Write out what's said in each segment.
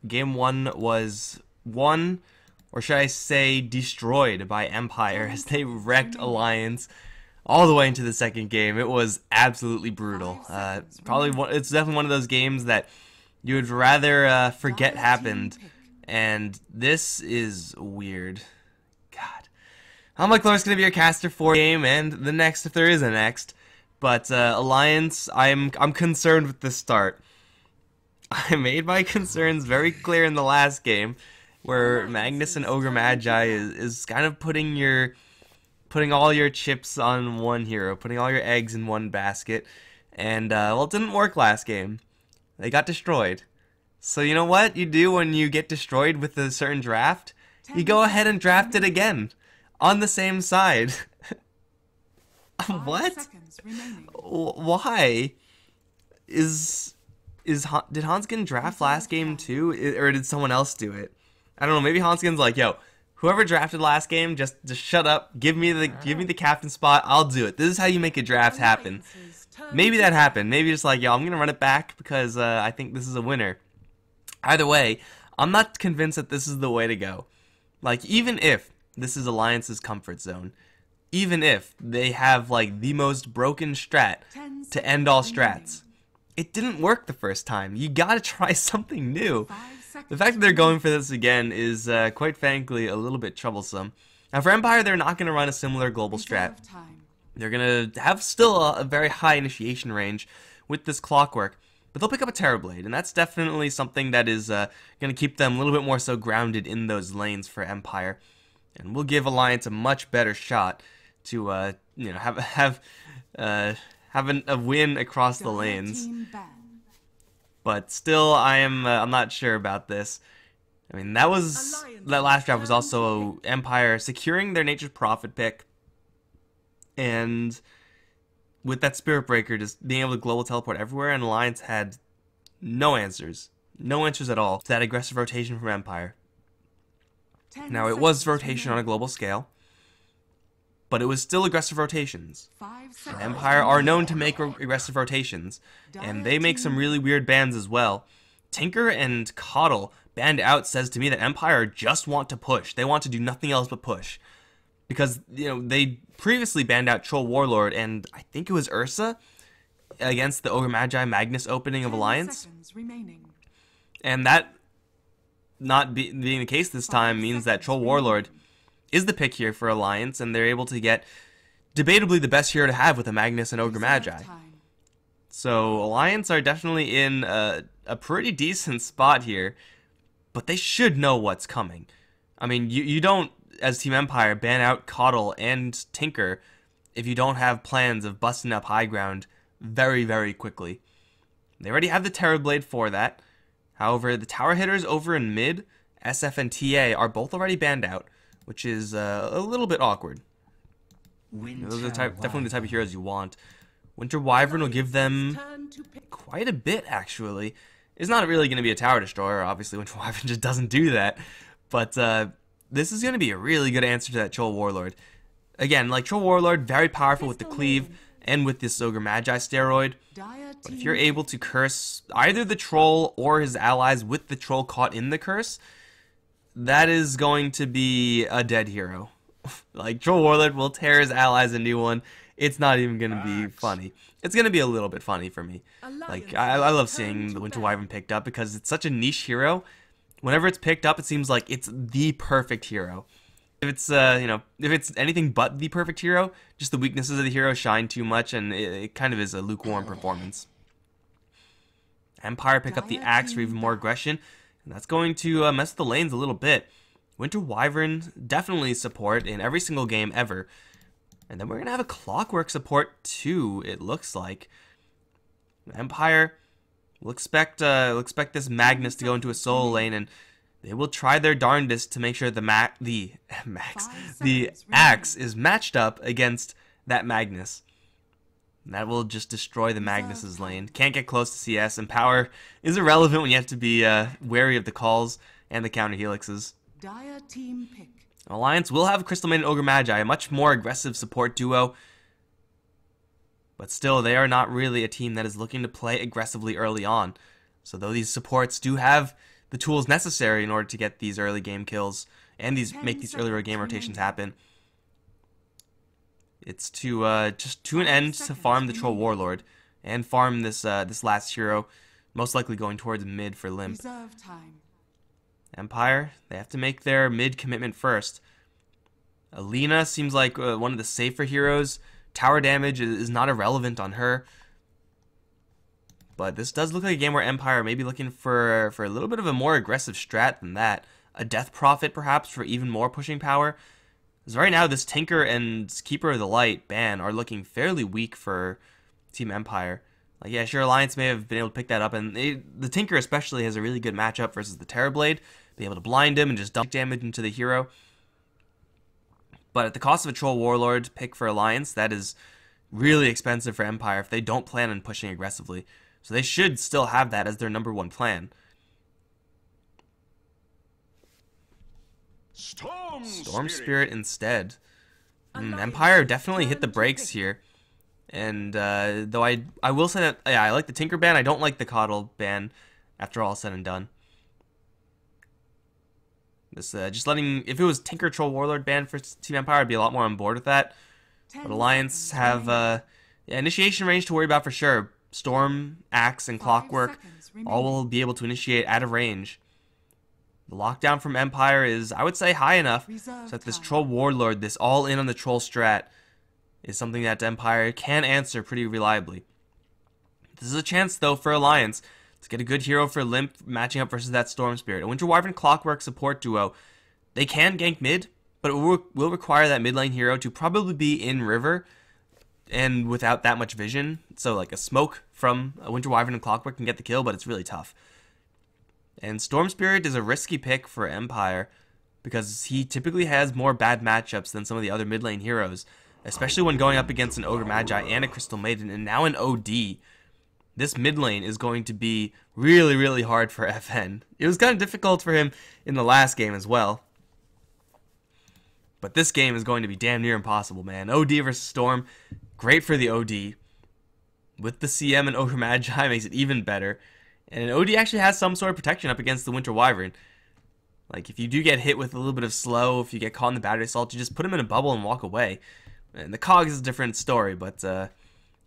Game 1 was won, or should I say destroyed, by Empire as they wrecked Alliance all the way into the second game. It was absolutely brutal. It's definitely one of those games that you would rather forget happened, and this is weird. God. I'm like, Clark's going to be your caster for game, and the next, if there is a next. But Alliance, I'm concerned with the start. I made my concerns very clear in the last game, where Magnus and Ogre Magi is kind of putting all your chips on one hero, putting all your eggs in one basket, and well, it didn't work last game. They got destroyed. So you know what you do when you get destroyed with a certain draft? You go ahead and draft it again on the same side. What? Why? Did Hanskin draft last game too, or did someone else do it? I don't know. Maybe Hanskin's like, yo, whoever drafted last game, just shut up. Give me the captain spot. I'll do it. This is how you make a draft happen. Maybe that happened. Maybe just like, yo, I'm gonna run it back because I think this is a winner. Either way, I'm not convinced that this is the way to go. Like, even if this is Alliance's comfort zone, even if they have like the most broken strat to end all strats, it didn't work the first time. You gotta try something new. The fact that they're going for this again is, quite frankly, a little bit troublesome. Now, for Empire, they're not going to run a similar global strat. They're going to have still a very high initiation range with this clockwork, but they'll pick up a Terrorblade, and that's definitely something that is going to keep them a little bit more so grounded in those lanes for Empire, and will give Alliance a much better shot to, you know, have a win across the lanes. But still, I'm not sure about this. I mean, that last draft was also Empire securing their Nature's Prophet pick, and with that Spirit Breaker just being able to global teleport everywhere, and Alliance had no answers at all to that aggressive rotation from Empire. Now, it was rotation on a global scale, but it was still aggressive rotations. And Empire are known to make aggressive rotations, and they make some really weird bans as well. Tinker and Coddle banned out says to me that Empire just want to push. They want to do nothing else but push. Because, you know, they previously banned out Troll Warlord, and I think it was Ursa against the Ogre Magi Magnus opening of Alliance. And that not being the case this time means that Troll Warlord is the pick here for Alliance, and they're able to get debatably the best hero to have with a Magnus and Ogre Magi. So Alliance are definitely in a pretty decent spot here, but they should know what's coming. I mean, you don't, as Team Empire, ban out Coddle and Tinker if you don't have plans of busting up high ground very, very quickly. They already have the Terrorblade for that. However, the tower hitters over in mid, SF and TA, are both already banned out, which is a little bit awkward. Those are definitely the type of heroes you want. Winter Wyvern will give them quite a bit, actually. It's not really going to be a tower destroyer. Obviously, Winter Wyvern just doesn't do that. But this is going to be a really good answer to that Troll Warlord. Again, like Troll Warlord, very powerful with the cleave and with this Ogre Magi steroid. But if you're able to curse either the Troll or his allies with the Troll caught in the curse, that is going to be a dead hero. Like, Troll Warlord will tear his allies a new one. It's not even going to be funny. It's going to be a little bit funny for me. Like, I love seeing the Winter Wyvern picked up because it's such a niche hero. Whenever it's picked up, it seems like it's the perfect hero. If it's, you know, if it's anything but the perfect hero, just the weaknesses of the hero shine too much, and it kind of is a lukewarm performance. Empire pick up the Axe for even more aggression, and that's going to mess with the lanes a little bit. Winter Wyvern definitely support in every single game ever. And then we're going to have a Clockwork support too, it looks like. Empire will expect this Magnus to go into a solo lane, and they will try their darndest to make sure the Axe is matched up against that Magnus. And that will just destroy the Magnus's lane. Can't get close to CS, and power is irrelevant when you have to be wary of the calls and the counter helixes. Alliance will have Crystal Maiden and Ogre Magi, a much more aggressive support duo. But still, they are not really a team that is looking to play aggressively early on. So though these supports do have the tools necessary in order to get these early game kills and make these earlier game rotations happen. It's to just to an end to farm the Troll Warlord and farm this this last hero, most likely going towards mid for Limp. Empire, they have to make their mid commitment first. Alina seems like one of the safer heroes. Tower damage is not irrelevant on her. But this does look like a game where Empire may be looking for a little bit of a more aggressive strat than that. A Death Prophet, perhaps, for even more pushing power. Because right now, this Tinker and Keeper of the Light ban are looking fairly weak for Team Empire. Like, yeah, sure, Alliance may have been able to pick that up, and the Tinker especially has a really good matchup versus the Terrorblade. Be able to blind him and just dump damage into the hero. But at the cost of a Troll Warlord pick for Alliance, that is really expensive for Empire if they don't plan on pushing aggressively. So they should still have that as their #1 plan. Storm Spirit instead. Empire definitely hit the brakes here. And though I will say that, yeah, I like the Tinker ban. I don't like the Coddle ban after all said and done. This just letting, if it was Tinker Troll Warlord ban for Team Empire, I'd be a lot more on board with that. But Alliance have yeah, initiation range to worry about for sure. Storm, Axe, and Clockwork all will be able to initiate out of range. The lockdown from Empire is, I would say, high enough so that this Troll Warlord, this all-in on the Troll strat, is something that Empire can answer pretty reliably. This is a chance, though, for Alliance to get a good hero for Limp matching up versus that Storm Spirit. A Winter Wyvern Clockwork support duo, they can gank mid, but it will require that mid lane hero to probably be in river and without that much vision. So like a smoke from a Winter Wyvern and Clockwork can get the kill, but it's really tough. And Storm Spirit is a risky pick for Empire because he typically has more bad matchups than some of the other mid lane heroes, especially when going up against an Ogre Magi and a Crystal Maiden and now an OD. This mid lane is going to be really, really hard for FN. It was kind of difficult for him in the last game as well. But this game is going to be damn near impossible, man. OD versus Storm, great for the OD. With the CM and Ogre Magi makes it even better. And OD actually has some sort of protection up against the Winter Wyvern. Like, if you do get hit with a little bit of slow, if you get caught in the battery assault, you just put him in a bubble and walk away. And the Cogs is a different story, but you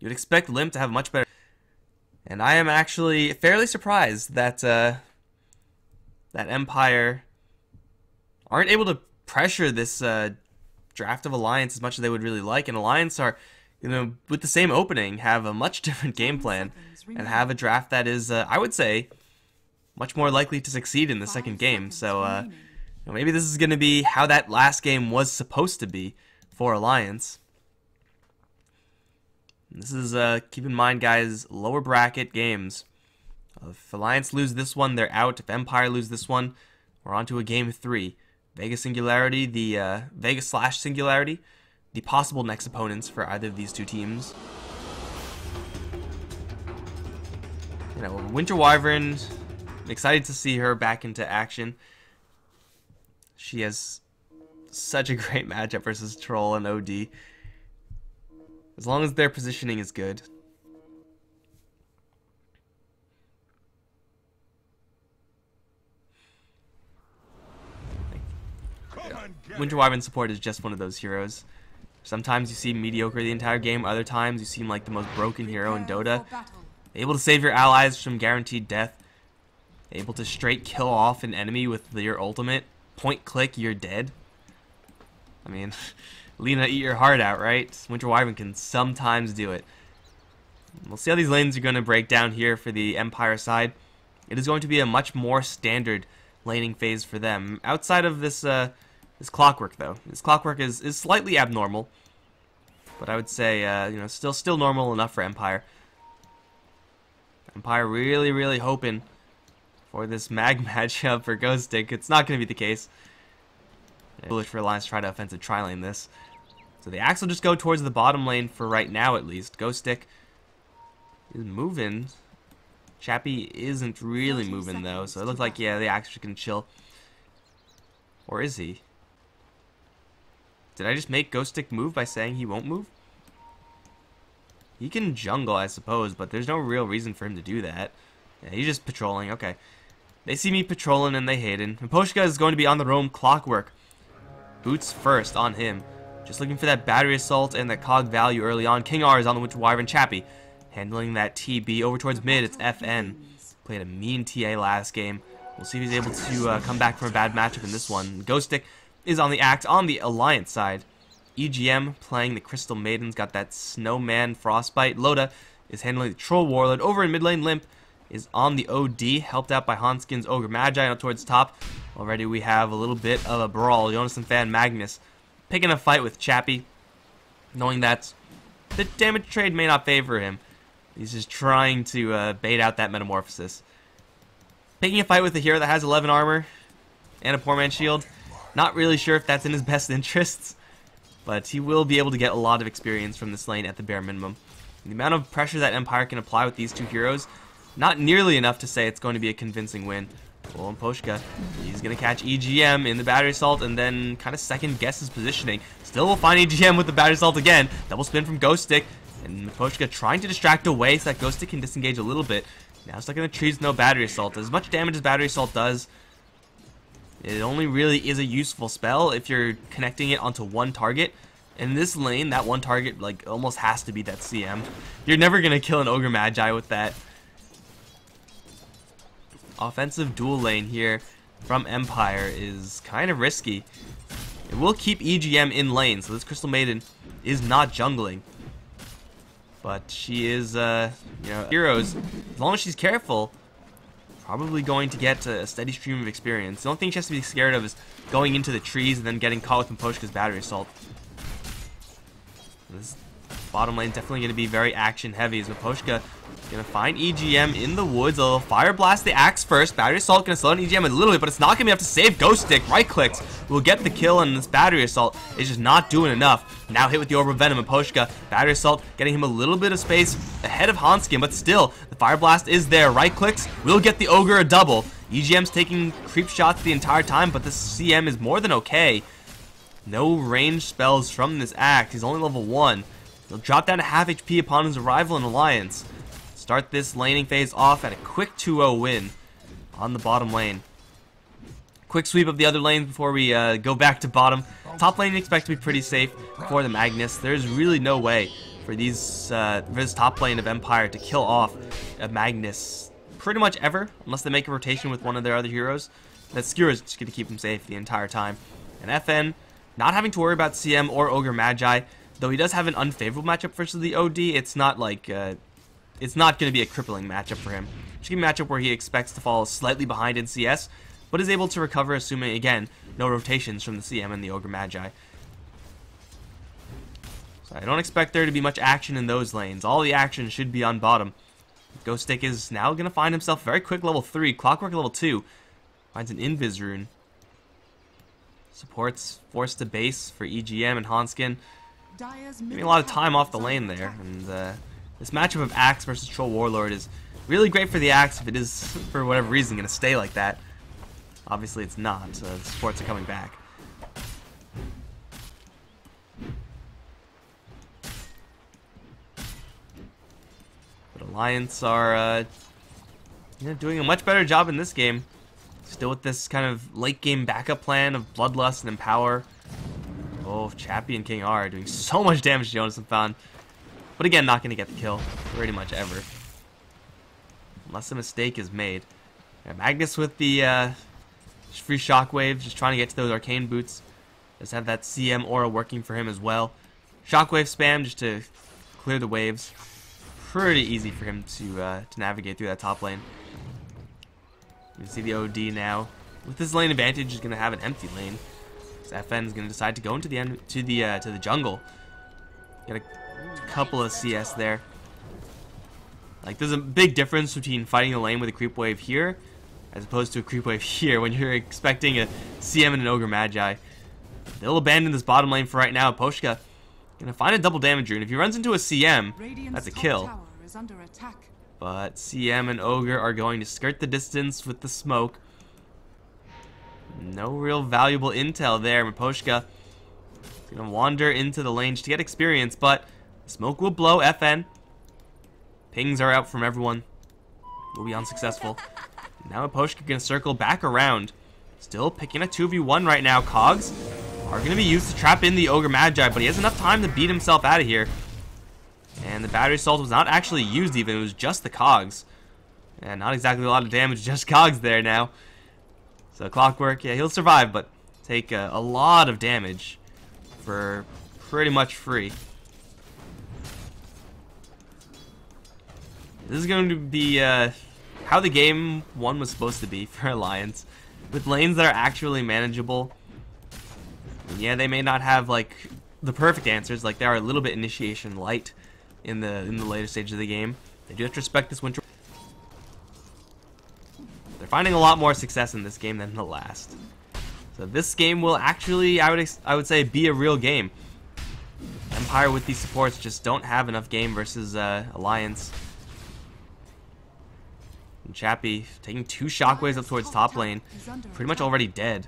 would expect Limp to have much better. And I am actually fairly surprised that that Empire aren't able to pressure this draft of Alliance as much as they would really like. And Alliance are, you know, with the same opening, have a much different game plan and have a draft that is, I would say, much more likely to succeed in the second game. So maybe this is going to be how that last game was supposed to be for Alliance. This is, keep in mind, guys, lower bracket games. If Alliance lose this one, they're out. If Empire lose this one, we're on to a game 3. Vega Singularity, the Vega/Singularity, the possible next opponents for either of these two teams. You know, Winter Wyvern, excited to see her back into action. She has such a great matchup versus Troll and OD. As long as their positioning is good. Winter Wyvern support is just one of those heroes. Sometimes you see mediocre the entire game, other times you seem like the most broken hero in Dota. Able to save your allies from guaranteed death. Able to straight kill off an enemy with your ultimate. Point click, you're dead. I mean, Lena, eat your heart out, right? Winter Wyvern can sometimes do it. We'll see how these lanes are going to break down here for the Empire side. It is going to be a much more standard laning phase for them. Outside of this this Clockwork, though. This Clockwork is slightly abnormal. But I would say, you know, still normal enough for Empire. Empire really, really hoping for this mag matchup for Ghost Stick. It's not going to be the case. Foolish for Alliance to try to offensive tri-lane this. So the Axe will just go towards the bottom lane for right now, at least. Ghost Stick is moving. Chappie isn't really moving, though, so it looks like, yeah, the Axe can chill. Or is he? Did I just make Ghost Stick move by saying he won't move? He can jungle, I suppose, but there's no real reason for him to do that. Yeah, he's just patrolling, okay. They see me patrolling and they hate it. Miposhka is going to be on the roam clockwork. Boots first on him. Just looking for that battery assault and that cog value early on. King R is on the Witch Wyvern. Chappie handling that TB over towards mid. It's FN. Played a mean TA last game. We'll see if he's able to come back from a bad matchup in this one. Ghostic is on the act on the Alliance side. EGM playing the Crystal Maidens. Got that Snowman Frostbite. Loda is handling the Troll Warlord. Over in mid lane, Limp is on the OD. Helped out by Hanskin's Ogre Magi up towards the top. Already we have a little bit of a brawl. Jonas and Fan Magnus picking a fight with Chappie. Knowing that the damage trade may not favor him. He's just trying to bait out that Metamorphosis. Picking a fight with a hero that has 11 armor and a poor man's shield. Not really sure if that's in his best interests, but he will be able to get a lot of experience from this lane at the bare minimum. The amount of pressure that Empire can apply with these two heroes, not nearly enough to say it's going to be a convincing win. Well, Poshka, he's going to catch EGM in the battery assault and then kind of second guess his positioning. Still will find EGM with the battery assault again. Double spin from Ghost Stick. And Poshka trying to distract away so that Ghost Stick can disengage a little bit. Now stuck in the trees, no battery assault. As much damage as battery assault does, it only really is a useful spell if you're connecting it onto one target. In this lane, that one target like almost has to be that CM. You're never going to kill an Ogre Magi with that. Offensive dual lane here from Empire is kind of risky. It will keep EGM in lane, so this Crystal Maiden is not jungling. But she is, heroes, as long as she's careful, probably going to get a steady stream of experience. The only thing she has to be scared of is going into the trees and then getting caught with Miposhka's battery assault. This bottom lane is definitely going to be very action heavy as Miposhka going to find EGM in the woods. A little Fire Blast the axe first. Battery assault going to slow down EGM a little bit, but it's not going to be enough to save Ghost Stick. Right clicks will get the kill, and this battery assault is just not doing enough. Now hit with the Orb of Venom, and Poshka, battery assault getting him a little bit of space ahead of Hanskin, but still, the Fire Blast is there. Right clicks will get the Ogre a double. EGM's taking creep shots the entire time, but this CM is more than okay. No range spells from this act. He's only level 1. He'll drop down to half HP upon his arrival in Alliance. Start this laning phase off at a quick 2-0 win on the bottom lane. Quick sweep of the other lanes before we go back to bottom. Top lane expect to be pretty safe for the Magnus. There's really no way for these for this top lane of Empire to kill off a Magnus pretty much ever, unless they make a rotation with one of their other heroes. That Skewer is just going to keep him safe the entire time. And FN, not having to worry about CM or Ogre Magi, though he does have an unfavorable matchup versus the OD. It's not like it's not going to be a crippling matchup for him. It's going to be a matchup where he expects to fall slightly behind in CS, but is able to recover, assuming, again, no rotations from the CM and the Ogre Magi. So I don't expect there to be much action in those lanes. All the action should be on bottom. Ghost Stick is now going to find himself very quick level 3, Clockwork level 2. Finds an Invis rune. Supports forced to base for EGM and Hanskin. Getting a lot of time off the lane there, and this matchup of Axe versus Troll Warlord is really great for the Axe if it is, for whatever reason, going to stay like that. Obviously it's not, so the supports are coming back. But Alliance are doing a much better job in this game. Still with this kind of late game backup plan of Bloodlust and Empower. Oh, Chappie and King R are doing so much damage to Jonas and Fan. But again, not going to get the kill pretty much ever. Unless a mistake is made. Yeah, Magnus with the free Shockwave, just trying to get to those Arcane Boots. Does have that CM aura working for him as well. Shockwave spam just to clear the waves. Pretty easy for him to navigate through that top lane. You can see the OD now. With this lane advantage, he's going to have an empty lane. FN is going to decide to go into the jungle. Get a couple of CS there. Like, there's a big difference between fighting the lane with a creep wave here as opposed to a creep wave here when you're expecting a CM and an Ogre Magi. They'll abandon this bottom lane for right now. Poshka gonna find a double damage rune. If he runs into a CM, that's a kill. But CM and Ogre are going to skirt the distance with the smoke. No real valuable intel there. Miposhka is going to wander into the lane to get experience, but smoke will blow FN. Pings are out from everyone. Will be unsuccessful. Now Aposhka gonna circle back around. Still picking a 2v1 right now. Cogs are gonna be used to trap in the Ogre Magi, but he has enough time to beat himself out of here. And the battery assault was not actually used even, it was just the Cogs. And not exactly a lot of damage, just Cogs there now. So Clockwork, yeah, he'll survive, but take a lot of damage for pretty much free. This is going to be how the game 1 was supposed to be for Alliance, with lanes that are actually manageable. And yeah, they may not have like the perfect answers, like they are a little bit initiation light in the later stage of the game. They do have to respect this winter. They're finding a lot more success in this game than the last. So this game will actually, I would say, be a real game. Empire with these supports just don't have enough game versus Alliance. And Chappie taking 2 shockwaves up towards top lane, pretty much already dead.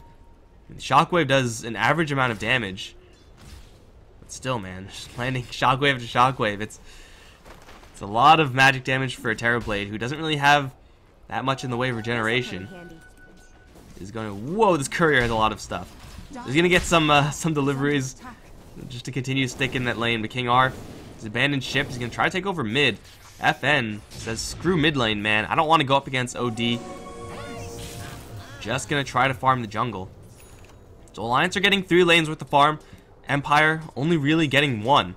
And Shockwave does an average amount of damage, but still, man, just landing shockwave to shockwave. It's a lot of magic damage for a Terrorblade who doesn't really have that much in the way of regeneration. Is going to, whoa, this courier has a lot of stuff. He's gonna get some deliveries just to continue sticking that lane. But King R, his abandoned ship, he's gonna try to take over mid. FN says, screw mid lane, man. I don't want to go up against OD. Just gonna try to farm the jungle. So Alliance are getting 3 lanes worth of farm. Empire only really getting 1.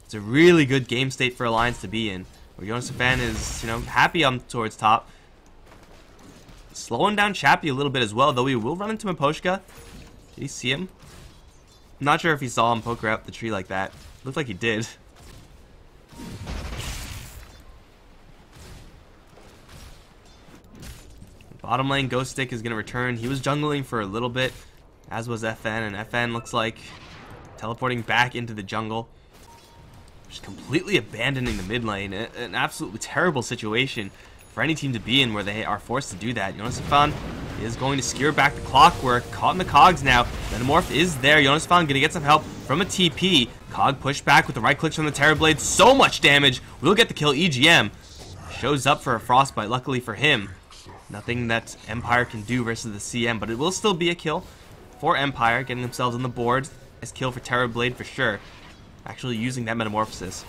It's a really good game state for Alliance to be in, where Jonas Fan is, you know, happy on towards top. Slowing down Chappie a little bit as well, though he will run into Miposhka. Did he see him? I'm not sure if he saw him poke out the tree like that. Looked like he did. Bottom lane, Ghost Stick is going to return. He was jungling for a little bit, as was FN, and FN looks like teleporting back into the jungle. Just completely abandoning the mid lane. An absolutely terrible situation for any team to be in where they are forced to do that. Yonisifan is going to skewer back the Clockwork. Caught in the Cogs now. Metamorph is there. Yonisifan going to get some help from a TP. Cog pushed back with the right clicks from the Terrorblade. So much damage. Will get the kill. EGM shows up for a Frostbite, luckily for him. Nothing that Empire can do versus the CM, but it will still be a kill for Empire, getting themselves on the board. Nice kill for Terrorblade for sure. Actually using that Metamorphosis.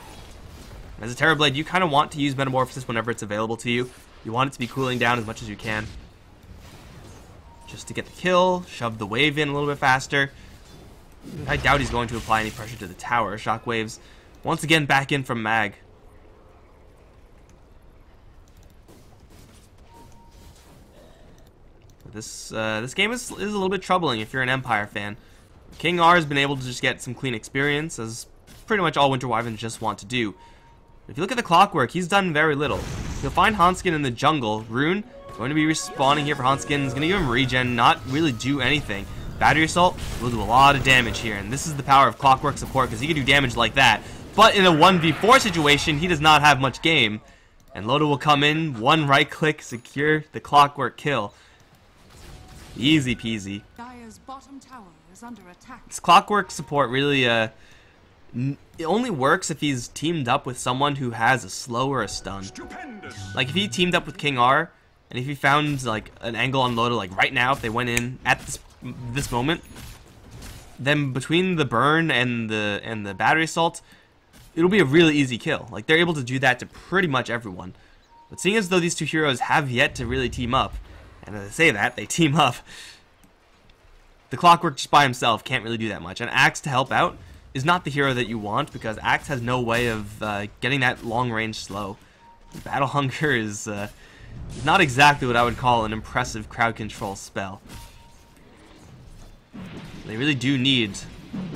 As a Terrorblade, you kind of want to use Metamorphosis whenever it's available to you. You want it to be cooling down as much as you can. Just to get the kill, shove the wave in a little bit faster. I doubt he's going to apply any pressure to the tower. Shockwaves once again back in from Mag. This game is a little bit troubling if you're an Empire fan. King R has been able to just get some clean experience, as pretty much all Winter Wyverns just want to do. If you look at the Clockwork, he's done very little. You'll find Hanskin in the jungle. Rune going to be respawning here for Hanskin. He's going to give him regen, not really do anything. Battery Assault will do a lot of damage here, and this is the power of Clockwork support, because he can do damage like that. But in a 1v4 situation, he does not have much game. And Loda will come in, one right click, secure the Clockwork kill. Easy peasy. Dire's bottom tower is under attack. This Clockwork support really, it only works if he's teamed up with someone who has a slow or a stun. Stupendous. Like if he teamed up with King R, and if he found like an angle on Loda, like right now, if they went in at this moment, then between the burn and the battery assault, it'll be a really easy kill. Like they're able to do that to pretty much everyone. But seeing as though these two heroes have yet to really team up, and as I say that, they team up, the Clockwork just by himself can't really do that much. And Axe to help out is not the hero that you want, because Axe has no way of getting that long range slow. Battle Hunger is not exactly what I would call an impressive crowd control spell. They really do need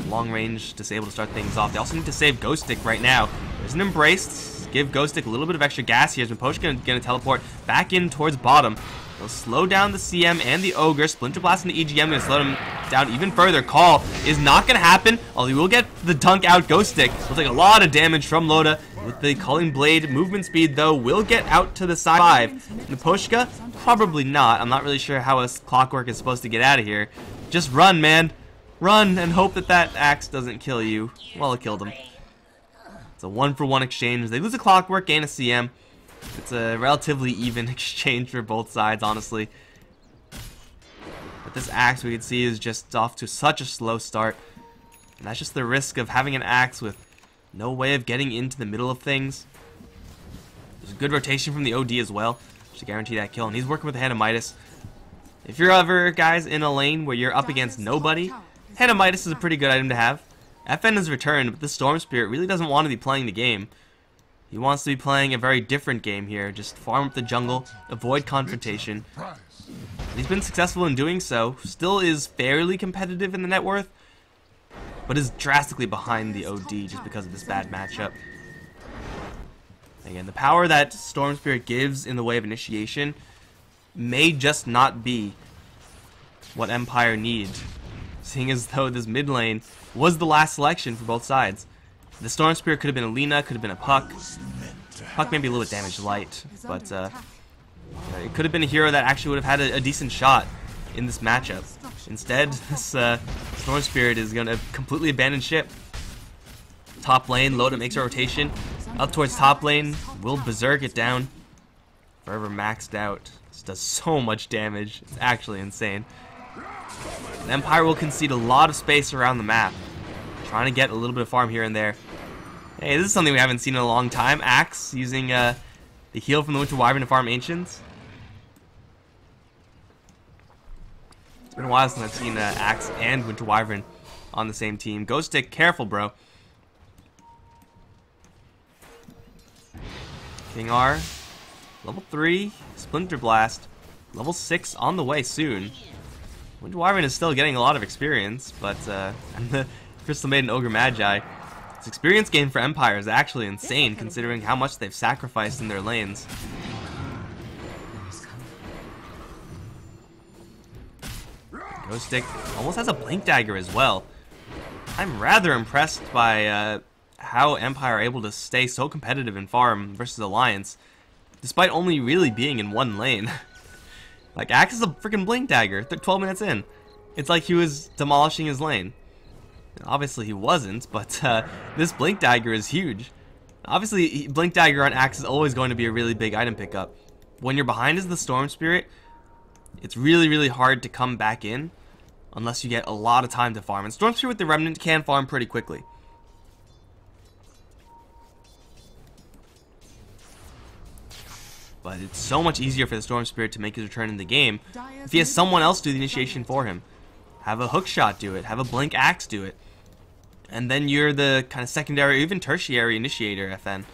long range to be able to start things off. They also need to save Ghost Stick right now. There's an Embrace. Give Ghost Stick a little bit of extra gas here. Miposhka going to teleport back in towards bottom. They'll slow down the CM and the Ogre. Splinter Blast into EGM going to slow them down even further. Call is not going to happen, although he will get the dunk out. Ghost Stick will take a lot of damage from Loda. With the Culling Blade, movement speed though will get out to the side. Miposhka, probably not. I'm not really sure how a Clockwork is supposed to get out of here. Just run, man. Run and hope that that axe doesn't kill you. Well, it killed him. It's a 1-for-1 exchange. They lose a Clockwork, gain a CM. It's a relatively even exchange for both sides, honestly. But this axe, we can see, is just off to such a slow start. And that's just the risk of having an axe with no way of getting into the middle of things. There's a good rotation from the OD as well, to guarantee that kill. And he's working with the Hand of Midas. If you're ever, guys, in a lane where you're up against nobody, Hand of Midas is a pretty good item to have. FN has returned, but the Storm Spirit really doesn't want to be playing the game. He wants to be playing a very different game here. Just farm up the jungle, avoid confrontation. He's been successful in doing so. Still is fairly competitive in the net worth, but is drastically behind the OD just because of this bad matchup. Again, the power that Storm Spirit gives in the way of initiation may just not be what Empire need, seeing as though this mid lane was the last selection for both sides. The Storm Spirit could have been a Lina, could have been a Puck. Puck may be a little bit damage light, but it could have been a hero that actually would have had a decent shot in this matchup. Instead, this Storm Spirit is going to completely abandon ship. Top lane, Loda makes a rotation. Up towards top lane, will Berserk it down. Forever maxed out. This does so much damage. It's actually insane. And Empire will concede a lot of space around the map, trying to get a little bit of farm here and there. Hey, this is something we haven't seen in a long time. Axe using the heal from the Winter Wyvern to farm Ancients. It's been a while since I've seen Axe and Winter Wyvern on the same team. Ghost Stick, careful, bro. King R, level 3, Splinter Blast, level 6 on the way soon. Winter Wyvern is still getting a lot of experience, but the Crystal Maiden Ogre Magi. This experience gain for Empire is actually insane, considering how much they've sacrificed in their lanes. Ghost Stick almost has a Blink Dagger as well. I'm rather impressed by how Empire are able to stay so competitive in farm versus Alliance, despite only really being in one lane. Like, Axe is a freaking Blink Dagger, 12 minutes in. It's like he was demolishing his lane. Obviously he wasn't, but this Blink Dagger is huge. Obviously, Blink Dagger on Axe is always going to be a really big item pickup. When you're behind as the Storm Spirit, it's really, really hard to come back in unless you get a lot of time to farm. And Storm Spirit with the Remnant can farm pretty quickly. But it's so much easier for the Storm Spirit to make his return in the game if he has someone else do the initiation for him. Have a hook shot do it, have a Blink Axe do it. And then you're the kind of secondary or even tertiary initiator, FN.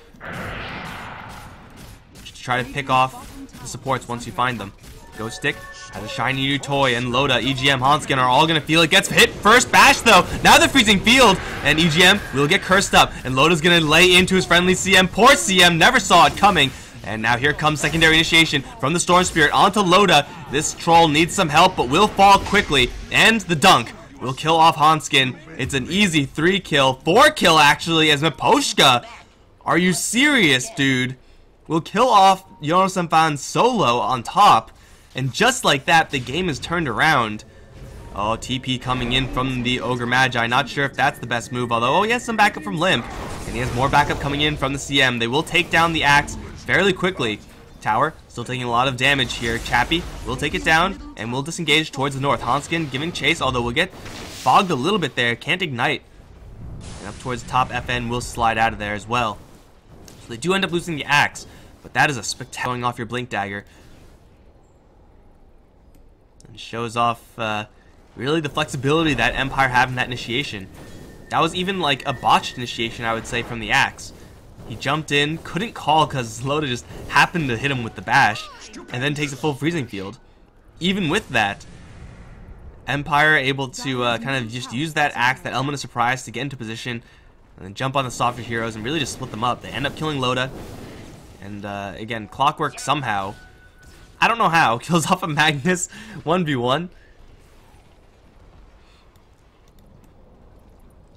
Just try to pick off the supports once you find them. Ghost Stick has a shiny new toy, and Loda, EGM, Hanskin are all going to feel it. Gets hit first bash though. Now they're freezing field, and EGM will get cursed up. And Loda's going to lay into his friendly CM. Poor CM never saw it coming. And now here comes secondary initiation from the Storm Spirit onto Loda. This troll needs some help, but will fall quickly. And the dunk will kill off Hanskin. It's an easy 3 kill, 4 kill actually, as Miposhka. Are you serious, dude? Will kill off Yono-Senpan solo on top. And just like that, the game is turned around. Oh, TP coming in from the Ogre Magi. Not sure if that's the best move, although he has some backup from Limp. And he has more backup coming in from the CM. They will take down the Axe fairly quickly. Tower still taking a lot of damage here. Chappie will take it down and will disengage towards the north. Hanskin giving chase, although we'll get fogged a little bit there. Can't ignite. And up towards top, FN will slide out of there as well. So they do end up losing the Axe, but that is a spectacular going off your Blink Dagger. And shows off really the flexibility that Empire have in that initiation. That was even like a botched initiation, I would say, from the Axe. He jumped in, couldn't call because Loda just happened to hit him with the bash, and then takes a full freezing field. Even with that, Empire able to kind of just use that Axe, that element of surprise, to get into position, and then jump on the softer heroes and really just split them up. They end up killing Loda, and again, Clockwork somehow, I don't know how, kills off a Magnus 1v1.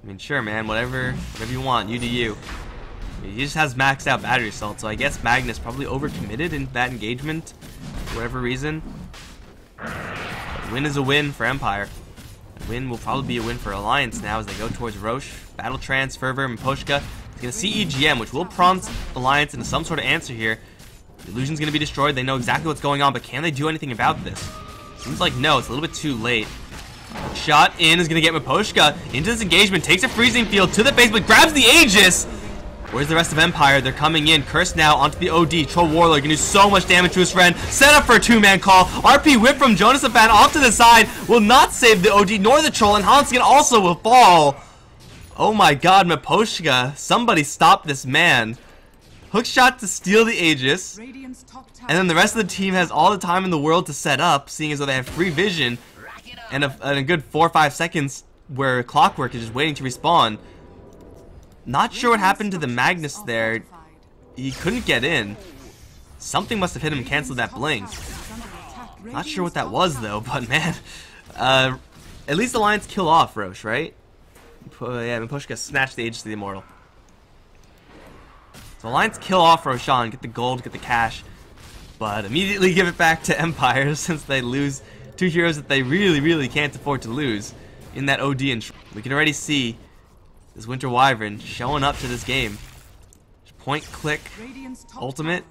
I mean, sure, man, whatever you want, you do you. He just has maxed out battery assault, so I guess Magnus probably overcommitted in that engagement for whatever reason. But win is a win for Empire. A win will probably be a win for Alliance now as they go towards Roche. Battle Trance, Fervor, and Miposhka. He's going to see EGM, which will prompt Alliance into some sort of answer here. The illusion's going to be destroyed. They know exactly what's going on, but can they do anything about this? Seems like no. It's a little bit too late. Shot in is going to get Miposhka into this engagement. Takes a freezing field to the base, but grabs the Aegis. Where's the rest of Empire? They're coming in. Curse now onto the OD. Troll Warlord can do so much damage to his friend. Set up for a two-man call. RP whip from Jonas Afan off to the side. Will not save the OD nor the Troll. And Hanskin also will fall. Oh my god, Miposhka. Somebody stop this man. Hookshot to steal the Aegis. And then the rest of the team has all the time in the world to set up, seeing as though they have free vision. And a good 4 or 5 seconds where Clockwork is just waiting to respawn. Not sure what happened to the Magnus there. He couldn't get in. Something must have hit him and canceled that blink. Not sure what that was though, but man. At least the Lions kill off Roche, right? Yeah, Miposhka snatched the Aegis to the Immortal. So the Lions kill off Roshan, get the gold, get the cash. But immediately give it back to Empire since they lose two heroes that they really can't afford to lose in that OD. And we can already see this Winter Wyvern showing up to this game. Point click ultimate.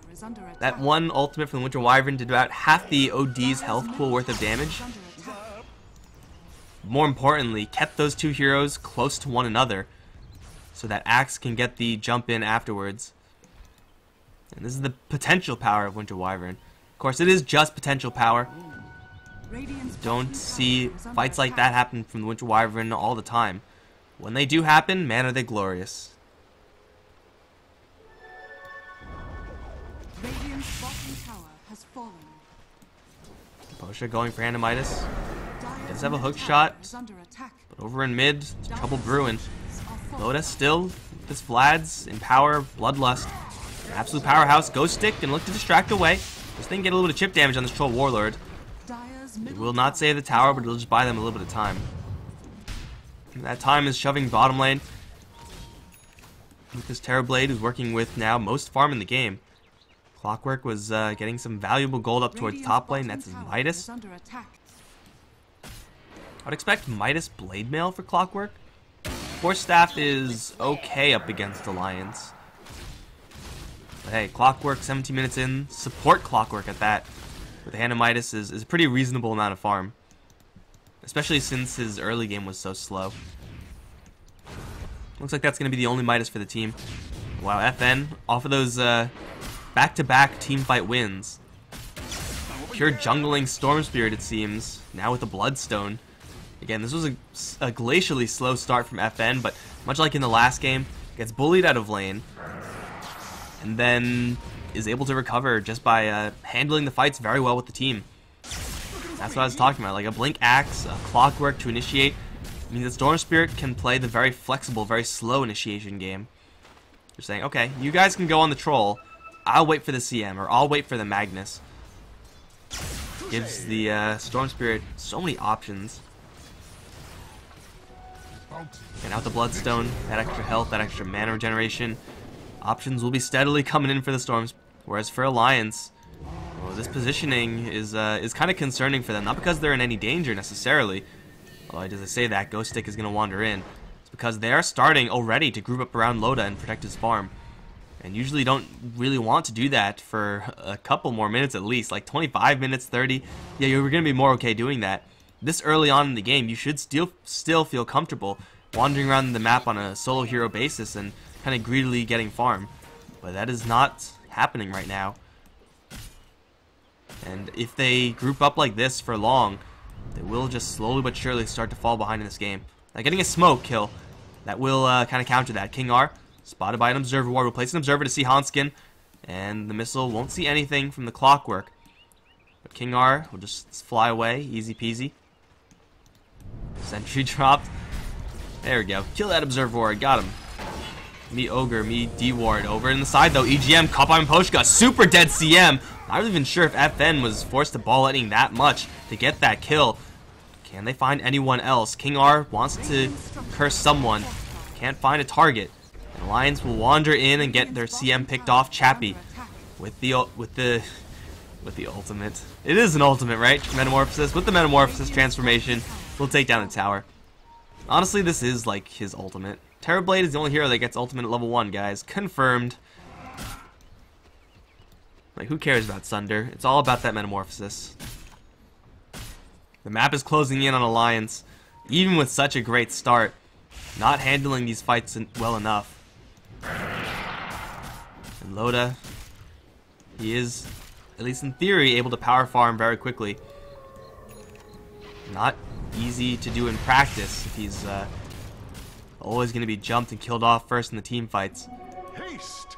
That one ultimate from the Winter Wyvern did about half the OD's health pool worth of damage. More importantly, kept those two heroes close to one another so that Axe can get the jump in afterwards. And this is the potential power of Winter Wyvern. Of course, it is just potential power. Don't see fights like that happen from the Winter Wyvern all the time. When they do happen, man, are they glorious. Posha going for Animitis. Does have a hook shot, but over in mid, trouble brewing. Dota still, this Vlad's in power, Bloodlust. An absolute powerhouse. Ghost Stick and look to distract away. This thing get a little bit of chip damage on this Troll Warlord. It will not save the tower, but it'll just buy them a little bit of time. And that time is shoving bottom lane. With this Terrorblade, who's working with now most farm in the game. Clockwork was getting some valuable gold up towards top lane. That's his Midas. I would expect Midas Blade Mail for Clockwork. Force Staff is okay up against Alliance. But hey, Clockwork 17 minutes in. Support Clockwork at that. With Hand of Midas is a pretty reasonable amount of farm. Especially since his early game was so slow. Looks like that's going to be the only Midas for the team. Wow, FN, off of those back-to-back team fight wins. Pure jungling Storm Spirit, it seems. Now with the Bloodstone. Again, this was a glacially slow start from FN, but much like in the last game, gets bullied out of lane. And then is able to recover just by handling the fights very well with the team. That's what I was talking about, like a Blink Axe, a Clockwork to initiate. I mean, the Storm Spirit can play the very flexible, very slow initiation game. You're saying, okay, you guys can go on the Troll, I'll wait for the CM, or I'll wait for the Magnus. Gives the Storm Spirit so many options. And out the Bloodstone, that extra health, that extra mana regeneration. Options will be steadily coming in for the Storms. Whereas for Alliance, well, this positioning is kind of concerning for them. Not because they're in any danger necessarily. Although as I say that, Ghost Stick is going to wander in. It's because they are starting already to group up around Loda and protect his farm. And usually don't really want to do that for a couple more minutes at least. Like 25 minutes, 30. Yeah, you're going to be more okay doing that. This early on in the game, you should still feel comfortable wandering around the map on a solo hero basis and kind of greedily getting farm. But that is not happening right now. And if they group up like this for long, they will just slowly but surely start to fall behind in this game. Now getting a smoke kill, that will kind of counter that. King R, spotted by an Observer Ward, will place an Observer to see Hanskin, and the missile won't see anything from the Clockwork. But King R will just fly away, easy peasy. Sentry dropped. There we go. Kill that Observer Ward, got him. Me Ogre, me D-Ward. Over in the side though, EGM, caught by Miposhka, super dead CM. Not even sure if FN was forced to ball lightning that much to get that kill. Can they find anyone else? King R wants to curse someone. Can't find a target. And Alliance will wander in and get their CM picked off. Chappie with the ultimate. It is an ultimate, right? Metamorphosis. With the Metamorphosis transformation, we'll take down the tower. Honestly, this is like his ultimate. Terrorblade is the only hero that gets ultimate at level 1, guys. Confirmed. Like, who cares about Sunder? It's all about that metamorphosis. The map is closing in on Alliance, even with such a great start. Not handling these fights well enough. And Loda, he is, at least in theory, able to power farm very quickly. Not easy to do in practice if he's always going to be jumped and killed off first in the team fights. Haste.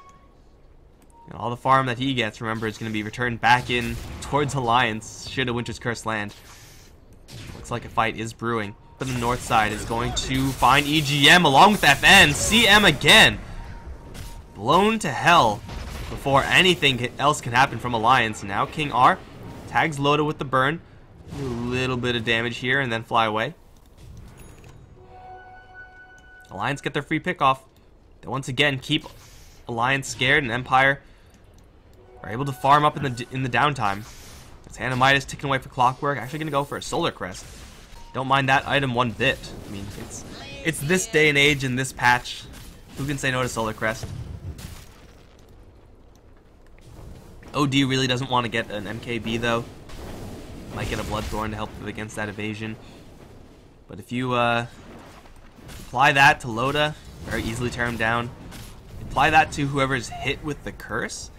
And all the farm that he gets, remember, is going to be returned back in towards Alliance should a Winter's Curse land. Looks like a fight is brewing. But the north side is going to find EGM along with FN. CM again. Blown to hell before anything else can happen from Alliance. Now King R tags Loda with the burn. A little bit of damage here and then fly away. Alliance get their free pick off. They once again keep Alliance scared, and Empire are able to farm up in the downtime. It's Hanamitis ticking away for Clockwork. Actually going to go for a Solar Crest. Don't mind that item one bit. I mean, it's this day and age in this patch. Who can say no to Solar Crest? OD really doesn't want to get an MKB though. Might get a Bloodthorn to help against that evasion. But if you apply that to Loda, very easily tear him down. Apply that to whoever's hit with the curse,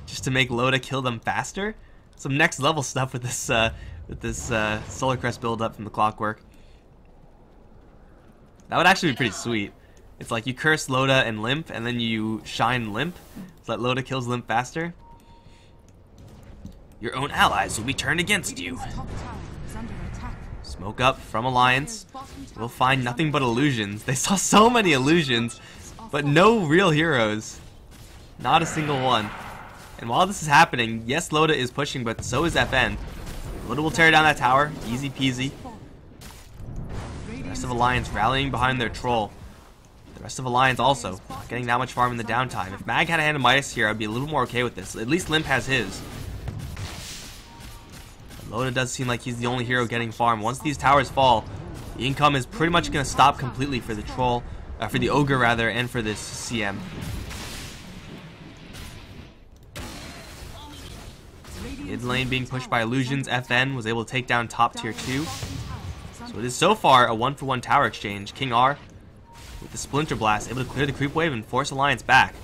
just to make Loda kill them faster. Some next level stuff with this Solar Crest build up from the Clockwork. That would actually be pretty sweet. It's like you curse Loda and Limp, and then you shine Limp, so that Loda kills Limp faster. Your own allies will be turned against you. Smoke up from Alliance. We'll find nothing but illusions. They saw so many illusions, but no real heroes. Not a single one. And while this is happening, yes, Loda is pushing, but so is FN. Loda will tear down that tower. Easy peasy. The rest of Alliance rallying behind their troll. The rest of Alliance also not getting that much farm in the downtime. If Mag had a hand of Midas here, I'd be a little more okay with this. At least Limp has his. Loda does seem like he's the only hero getting farm. Once these towers fall, the income is pretty much going to stop completely for the troll, for the ogre rather, and for this CM. Mid lane being pushed by illusions. FN was able to take down top tier 2. So it is so far a 1-for-1 tower exchange. King R with the Splinter Blast able to clear the creep wave and force Alliance back.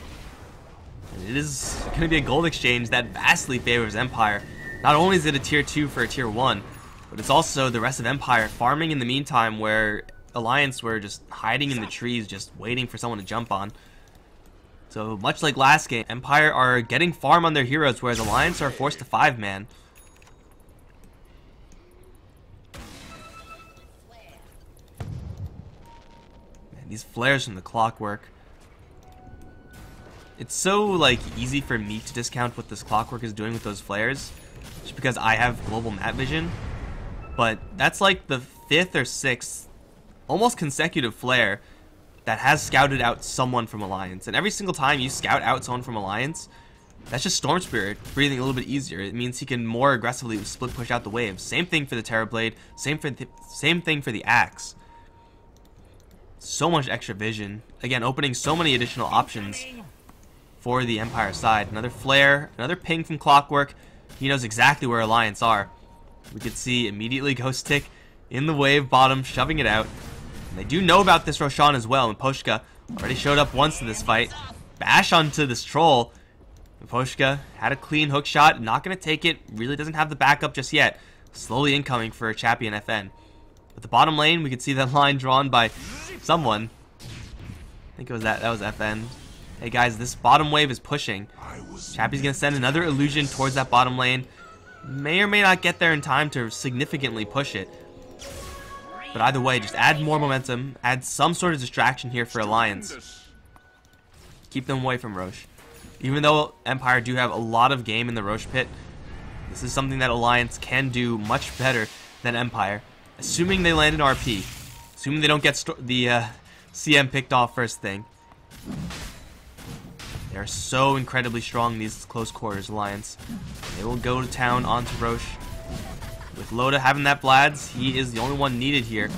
And it is going to be a gold exchange that vastly favors Empire. Not only is it a tier 2 for a tier 1, but it's also the rest of Empire farming in the meantime, where Alliance were just hiding in the trees just waiting for someone to jump on. So much like last game, Empire are getting farm on their heroes, whereas Alliance are forced to 5-man. Man, these flares from the Clockwork. It's so like easy for me to discount what this Clockwork is doing with those flares, just because I have global map vision. But that's like the 5th or 6th almost consecutive flare that has scouted out someone from Alliance. And every single time you scout out someone from Alliance, that's just Storm Spirit breathing a little bit easier. It means he can more aggressively split push out the waves. Same thing for the Terrorblade, same thing for the Axe. So much extra vision. Again, opening so many additional options for the Empire side. Another flare, another ping from Clockwork. He knows exactly where Alliance are. We could see immediately Ghost Tick in the wave bottom, shoving it out. And they do know about this Roshan as well. And Poshka already showed up once in this fight. Bash onto this troll. And Poshka had a clean hook shot. Not going to take it. Really doesn't have the backup just yet. Slowly incoming for Chappie and FN. But the bottom lane, we could see that line drawn by someone. I think it was that was FN. Hey guys, this bottom wave is pushing. Chappie's going to send another illusion towards that bottom lane. May or may not get there in time to significantly push it. But either way, just add more momentum. Add some sort of distraction here for Alliance. Keep them away from Roche. Even though Empire do have a lot of game in the Roche pit, this is something that Alliance can do much better than Empire. Assuming they land an RP. Assuming they don't get the CM picked off first thing. They're so incredibly strong, these close quarters Alliance. They will go to town onto Roche. With Loda having that Blads, he is the only one needed here.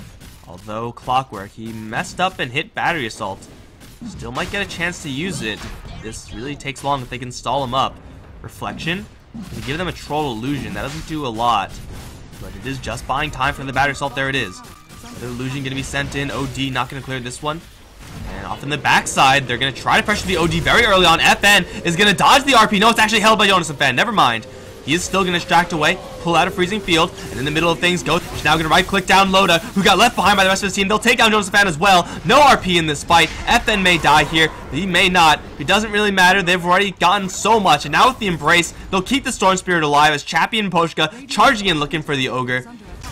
Although Clockwork, he messed up and hit Battery Assault. Still might get a chance to use it. This really takes long if they can stall him up. Reflection. Gonna give them a troll illusion. That doesn't do a lot, but it is just buying time for the battery assault. There it is. Another illusion gonna be sent in. OD not gonna clear this one. And off in the backside, they're gonna try to pressure the OD very early on. FN is gonna dodge the RP. No, it's actually held by Jonas and Fan. Never mind. He is still going to distract away, pull out a freezing field, and in the middle of things, Ghost is now going to right-click down Loda, who got left behind by the rest of his team. They'll take down Jonas Fan as well. No RP in this fight. FN may die here. He may not. It doesn't really matter. They've already gotten so much. And now with the Embrace, they'll keep the Storm Spirit alive as Chappie and Poshka charging in looking for the Ogre.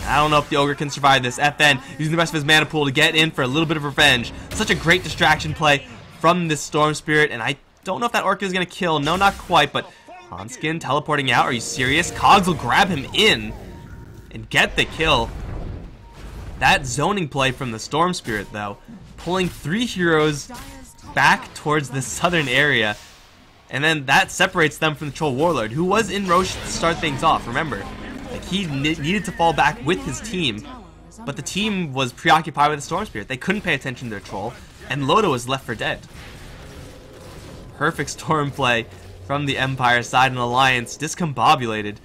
I don't know if the Ogre can survive this. FN using the rest of his mana pool to get in for a little bit of revenge. Such a great distraction play from this Storm Spirit, and I don't know if that Orca is going to kill. No, not quite, but Hanskin teleporting out. Are you serious? Cogs will grab him in and get the kill. That zoning play from the Storm Spirit, though, pulling 3 heroes back towards the southern area, and then that separates them from the Troll Warlord, who was in Roche to start things off. Remember, like, he needed to fall back with his team, but the team was preoccupied with the Storm Spirit. They couldn't pay attention to their Troll, and Loda was left for dead. Perfect Storm play from the Empire side, and Alliance discombobulated.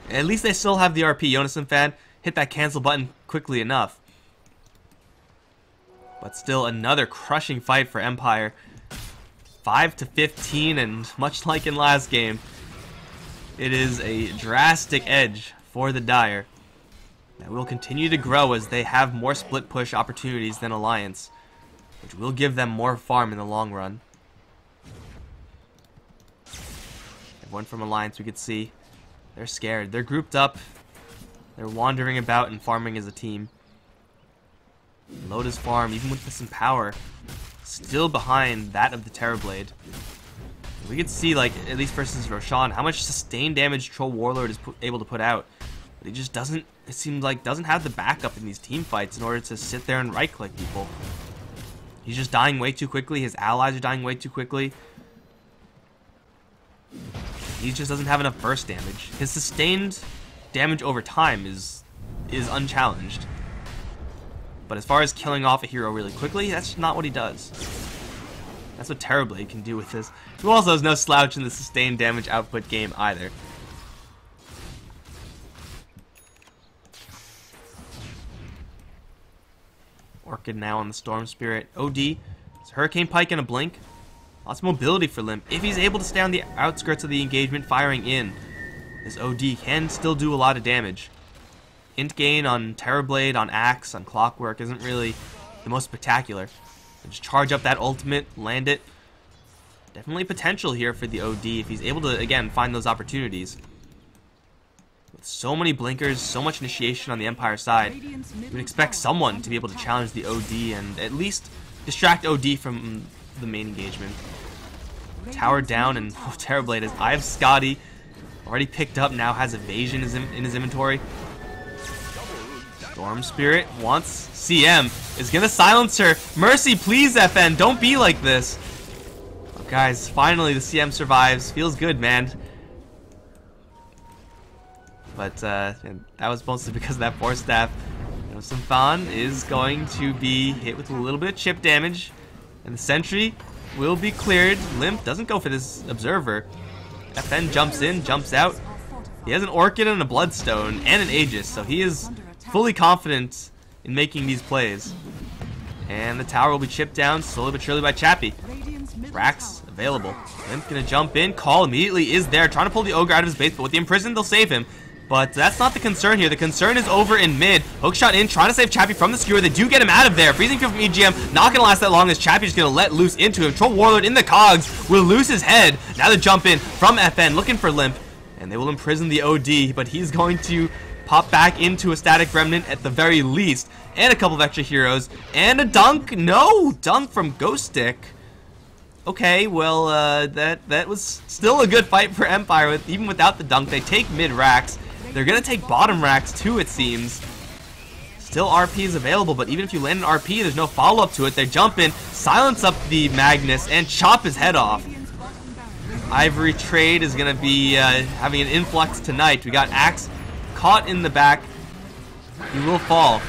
At least they still have the RP. Jonas and Fan hit that cancel button quickly enough. But still another crushing fight for Empire. 5-15, and much like in last game, it is a drastic edge for the Dire. That will continue to grow as they have more split push opportunities than Alliance, which will give them more farm in the long run. Everyone from Alliance, we could see, they're scared. They're grouped up. They're wandering about and farming as a team. Loda's farm, even with some power, still behind that of the Terrorblade. We could see, like, at least versus Roshan, how much sustained damage Troll Warlord is able to put out. But he just doesn't, it seems like, doesn't have the backup in these team fights in order to sit there and right-click people. He's just dying way too quickly. His allies are dying way too quickly. He just doesn't have enough burst damage. His sustained damage over time is unchallenged. But as far as killing off a hero really quickly, that's not what he does. That's what Terrorblade can do with this. Who also is no slouch in the sustained damage output game either. Orchid now on the Storm Spirit. OD. It's Hurricane Pike and a Blink. Lots of mobility for Limp. If he's able to stay on the outskirts of the engagement, firing in, this OD can still do a lot of damage. Int gain on Terrorblade, on Axe, on Clockwork isn't really the most spectacular. Just charge up that ultimate, land it. Definitely potential here for the OD if he's able to, again, find those opportunities. With so many blinkers, so much initiation on the Empire side, you would expect someone to be able to challenge the OD and at least distract OD from the main engagement. Tower down, and Terrorblade is Eye of Scotty. Already picked up, now has evasion in his inventory. Storm Spirit wants CM. Is gonna silence her. Mercy, please, FN. Don't be like this. Oh, guys, finally the CM survives. Feels good, man. But that was mostly because of that Force Staff. Fan is going to be hit with a little bit of chip damage. And the sentry will be cleared. Limp doesn't go for this observer. FN jumps in, jumps out. He has an Orchid and a Bloodstone and an Aegis, so he is fully confident in making these plays. And the tower will be chipped down slowly but surely by Chappie. Rax available. Limp gonna jump in. Call immediately is there, trying to pull the Ogre out of his base, but with the Imprisoned, they'll save him. But that's not the concern here. The concern is over in mid. Hookshot in, trying to save Chappie from the skewer. They do get him out of there. Freezing field from EGM, not gonna last that long as Chappie is gonna let loose into him. Troll Warlord in the cogs will lose his head. Now the jump in from FN, looking for Limp. And they will imprison the OD, but he's going to pop back into a Static Remnant at the very least. And a couple of extra heroes. And a dunk. No! Dunk from Ghost Stick. Okay, well, that was still a good fight for Empire. Even without the dunk, they take mid racks. They're going to take bottom racks too, it seems. Still RP is available, but even if you land an RP, there's no follow-up to it. They jump in, silence up the Magnus, and chop his head off. Ivory Trade is going to be having an influx tonight. We got Axe caught in the back. He will fall.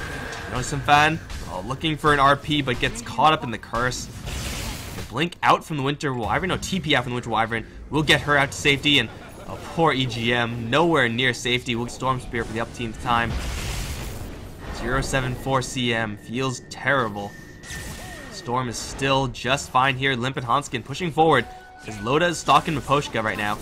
Notice Fan looking for an RP, but gets caught up in the curse. The Blink out from the Winter Wyvern, no, TP out from the Winter Wyvern. Will get her out to safety, and Poor EGM, nowhere near safety. Will Storm Spear for the up-team's time. 074 CM, feels terrible. Storm is still just fine here. Limpet Hanskin pushing forward as Loda is stalking Miposhka right now.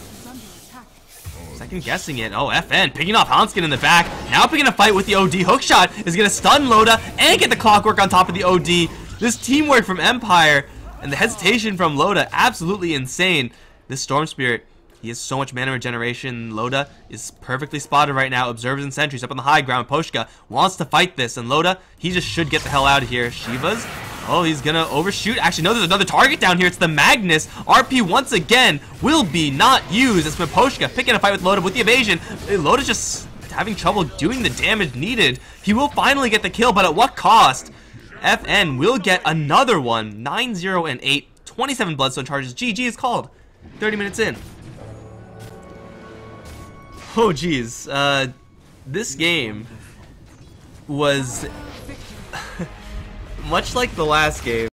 Second guessing it. Oh, FN picking off Hanskin in the back. Now picking a fight with the OD. Hookshot is going to stun Loda and get the clockwork on top of the OD. This teamwork from Empire and the hesitation from Loda, absolutely insane. This Storm Spirit, he has so much mana regeneration. Loda is perfectly spotted right now. Observers and sentries up on the high ground. Poshka wants to fight this, and Loda, he just should get the hell out of here. Shivas, oh, he's gonna overshoot. Actually, no, there's another target down here. It's the Magnus. RP once again will be not used. It's Miposhka picking a fight with Loda with the evasion. Loda's just having trouble doing the damage needed. He will finally get the kill, but at what cost? FN will get another one. 9-0 and 8. 27 Bloodstone charges. GG is called. 30 minutes in. Oh, geez. This game was much like the last game.